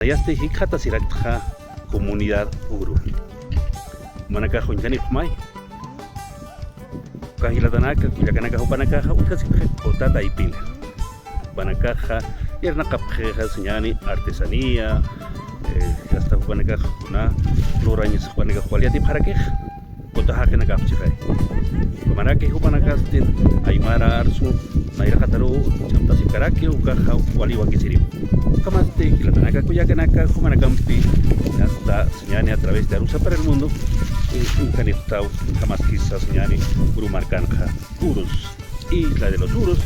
Yaste hikata sirakta comunidad uru. Manaka hunkani kumai. Kahilatanaka kuyakanaka hupanaka ukasi otata ipil. Banakaja yerna kapjeja señani artesanía. Hasta hupanaka una lorañas hupanaka hualiati para que otaja que naga chirai. Kumanaka hupanaka stin aymara arsu naira kataru chamta sikarake ukaja waliwa kisiri. Kamaste hilatanaka kuyakanaka humanakampi hasta señani a través de Arusa para el mundo. Un canistao jamás quizás señani Urumarcanja Urus, Isla de los Urus,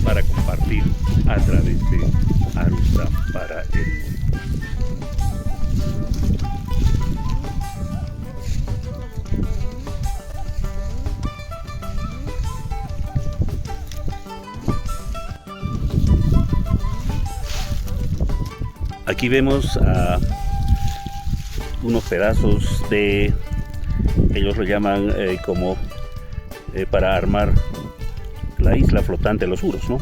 para compartir a través de Arusa para el mundo. Aquí vemos unos pedazos de, ellos lo llaman como para armar la isla flotante de los Urus, ¿no?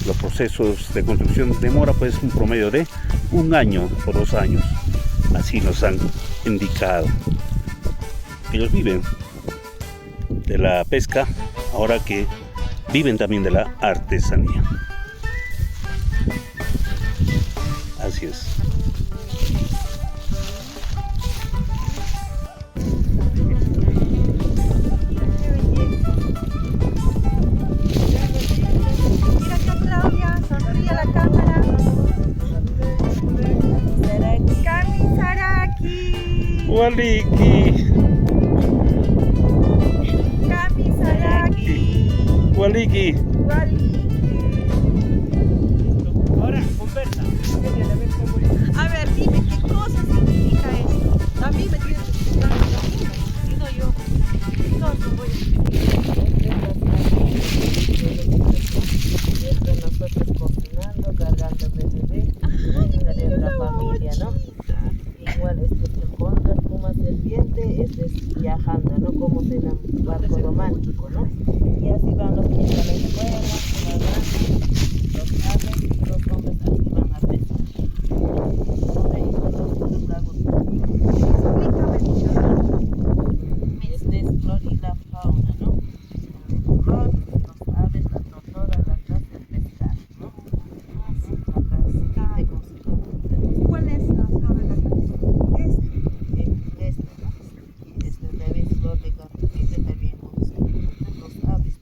Los procesos de construcción demora pues un promedio de 1 año o 2 años, así nos han indicado. Ellos viven de la pesca, ahora que viven también de la artesanía. Así es. Waliki. Kamisaraki. Waliki. Ahora, conversa. A ver, dime, ¿qué cosa significa esto? A mí me tienes que explicar lo mismo. Digo yo. Entonces voy a Siempre nosotros cocinando, cargando bebé y de otra familia, ¿no? Igual este es el Honda, como serpiente, este es viajando, ¿no? Como en un barco romántico, ¿no? Y así van los niños a la escuela, los aves, los hombres así van a pescar. Ahora y con los lagos. Este es flor y la fauna, ¿no? El flor, los aves, la totora, la clase de pescar, ¿no? La casita de construcción. ¿Cuál es la flor de la canción? Este, ¿no? Este también es flor de cartita también los aves.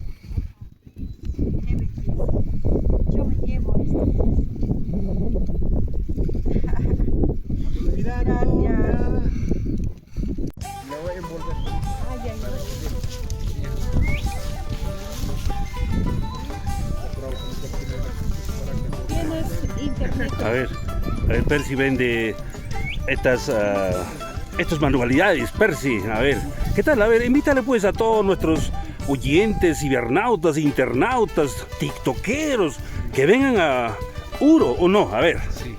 Qué belleza. Yo me llevo esto. Gracias. Le voy a envolver. Ay, ay, ay. ¿Tienes internet? A ver, Percy vende estas manualidades, Percy. A ver, ¿qué tal? A ver, invítale pues a todos nuestros oyentes, cibernautas, internautas, tiktokeros, que vengan a Uro, ¿o no? A ver. Sí.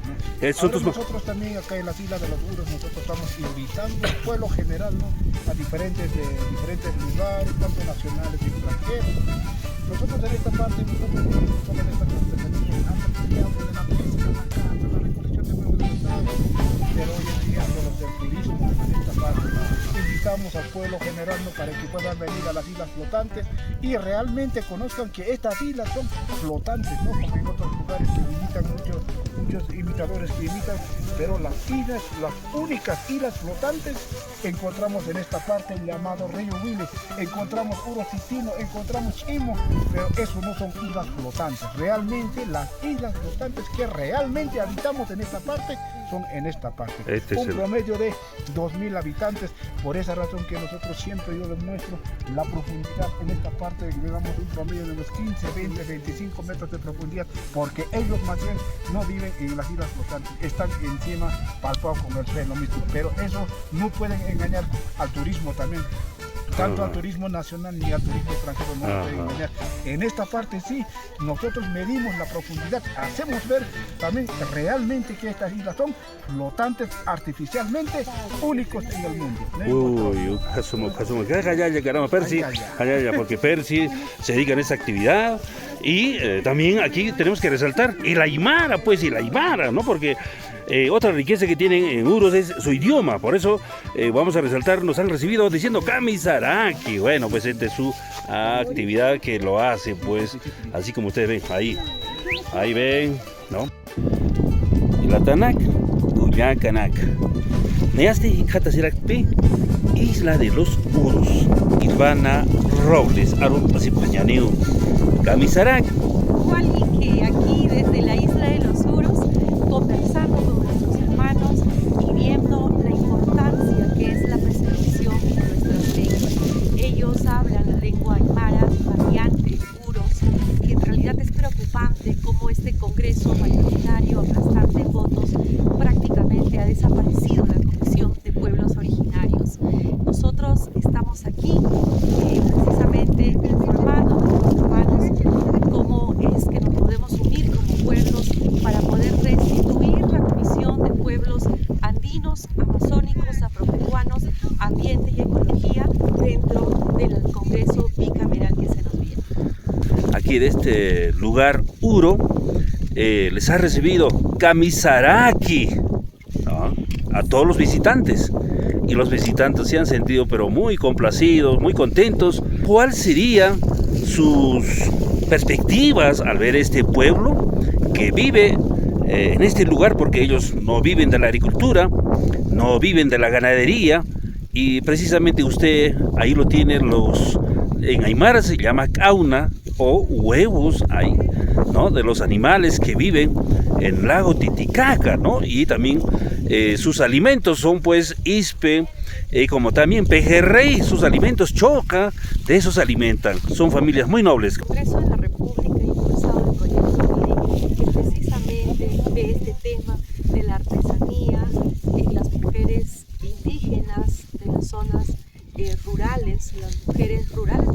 Son tus Nosotros también acá en las Islas de los Urus, nosotros estamos invitando al pueblo general, ¿no? A diferentes lugares, tanto nacionales y extranjeros. Nosotros en esta parte, nosotros somos de esta artesanía, de la pesca, la recolección de huevos de pescado, pero hoy en día los del turismo en esta parte. Invitamos al pueblo general, ¿no? Para que puedan venir a las islas flotantes y realmente conozcan que estas islas son flotantes, ¿no? Como en otros lugares que imitan muchos imitadores que imitan, pero las islas, las únicas islas flotantes encontramos en esta parte llamado Río Huile, encontramos Urocitino, encontramos Chimo, pero eso no son islas flotantes. Realmente las islas flotantes que realmente habitamos en esta parte son en esta parte. Un promedio de 2.000 habitantes, por esa razón que nosotros siempre yo les muestro la profundidad en esta parte, digamos un promedio de unos 15, 20, 25 metros de profundidad, porque ellos más bien no viven en las islas flotantes, están encima palpados con el suelo mismo, pero eso no pueden engañar al turismo también. Tanto al turismo nacional ni al turismo extranjero no lo pueden engañar. En esta parte sí, nosotros medimos la profundidad, hacemos ver también realmente que estas islas son flotantes artificialmente únicos en el mundo. Uy, caramba, Percy, porque Percy se dedica a esa actividad Y también aquí tenemos que resaltar el aymara, pues el aymara, ¿no? Porque otra riqueza que tienen en Uros es su idioma, por eso vamos a resaltar, nos han recibido diciendo Kamisaraki. Bueno, pues esta es su actividad que lo hace, pues, así como ustedes ven, ahí ven, ¿no? Y la Tanak, Cuyacanak. Neaste y Catasirakpe, Isla de los Uros, Ilvana Robles, Arun Pasipañaneo, Kamisaraki. Igual y que aquí desde la Isla de los Uros, conversando con nuestros hermanos y viendo la importancia que es la preservación de nuestras lenguas. Ellos hablan la lengua aymara, variante, Uros, y en realidad es preocupante cómo este congreso mayoritario, aplastante en votos, prácticamente ha desaparecido la Comisión de Pueblos Originarios. Nosotros estamos aquí precisamente informando a nuestros hermanos cómo es que nos podemos unir como pueblos para poder restituir la Comisión de Pueblos Andinos, Amazónicos, Afroperuanos, Ambiente y Ecología dentro del Congreso bicameral que se nos viene. Aquí de este lugar Uro les ha recibido Kamisaraki, ¿no? A todos los visitantes, y los visitantes se han sentido pero muy complacidos, muy contentos. ¿Cuál serían sus perspectivas al ver este pueblo que vive en este lugar? Porque ellos no viven de la agricultura, no viven de la ganadería, y precisamente usted ahí lo tiene, en aymara se llama cauna o huevos ahí, ¿no? De los animales que viven en el lago Titicaca, ¿no? Y también sus alimentos son pues ispe, como también pejerrey, sus alimentos choca, de esos se alimentan. Son familias muy nobles. El Congreso de la República, impulsado el proyecto de ley que precisamente ve este tema de la artesanía en las mujeres indígenas de las zonas rurales, las mujeres rurales